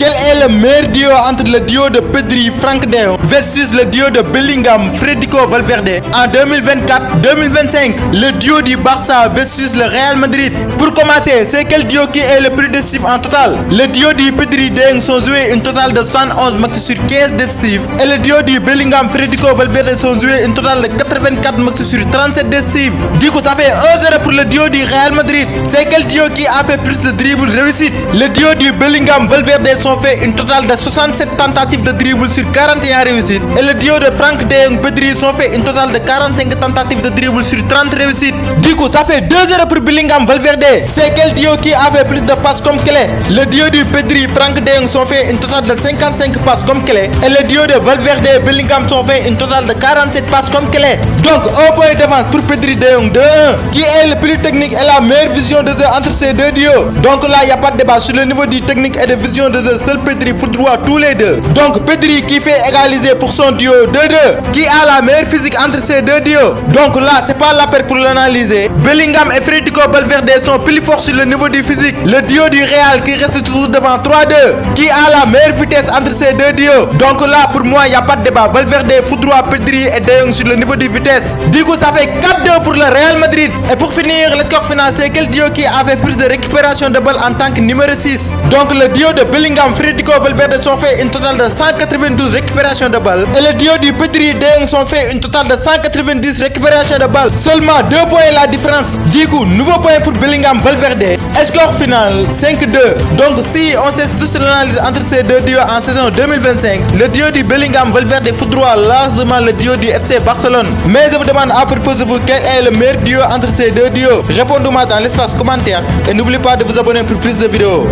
Quel est le meilleur duo entre le duo de Pedri, Frank de Jong versus le duo de Bellingham, Federico Valverde en 2024-2025? Le duo du Barça versus le Real Madrid. Pour commencer, c'est quel duo qui est le plus décisif en total? Le duo du Pedri de Jong sont joués une totale de 71 matchs sur 15 décisifs et le duo du Bellingham, Federico Valverde sont joués une totale de 84 matchs sur 37 décisifs. Du coup, ça fait 1-0 pour le duo du Real Madrid. C'est quel duo qui a fait plus de dribbles réussites? Le duo du Bellingham Valverde sont fait une totale de 67 tentatives de dribble sur 41 réussites et le duo de Frank de Jong Pedri sont fait une totale de 45 tentatives de dribble sur 30 réussites. Du coup, ça fait 2-0 pour Bellingham Valverde. C'est quel duo qui a fait plus de passes comme clé? Le duo du Pedri Frank de Jong sont fait une totale de 55 passes comme clé et le duo de Valverde Bellingham sont fait une totale de 47 passes comme clé. Donc, un point d'avance pour Pedri de Jong 2-1. Qui est le plus technique et la meilleure vision de jeu entre ces deux duos? Donc là, il n'y a pas de débat sur le niveau du technique et de vision de jeu. Seul Pedri foudroie tous les deux. Donc Pedri qui fait égaliser pour son duo 2-2. Qui a la meilleure physique entre ces deux duos? Donc là, c'est pas la peine pour l'analyser. Bellingham et Federico Valverde sont plus forts sur le niveau du physique. Le duo du Real qui reste toujours devant 3-2. Qui a la meilleure vitesse entre ces deux duos? Donc là, pour moi, il n'y a pas de débat. Valverde foudroie Pedri et De Jong sur le niveau de vitesse. Du coup, ça fait 4-2 pour le Real Madrid. Et pour finir, le score final, c'est quel duo qui avait plus de récupération de balles en tant que numéro 6? Donc le duo de Bellingham, Federico Valverde sont fait une totale de 192 récupérations de balles et le duo du Pedri De Jong sont fait une totale de 190 récupérations de balles. Seulement 2 points la différence. Du coup, nouveau point pour Bellingham Valverde. Et score final 5-2. Donc si on sait juste l'analyse entre ces deux duos en saison 2025, le duo du Bellingham Valverde foudroie largement le duo du FC Barcelone. Mais je vous demande à propos de vous, quel est le meilleur duo entre ces deux duos? Répondez-moi dans l'espace commentaire et n'oubliez pas de vous abonner pour plus de vidéos.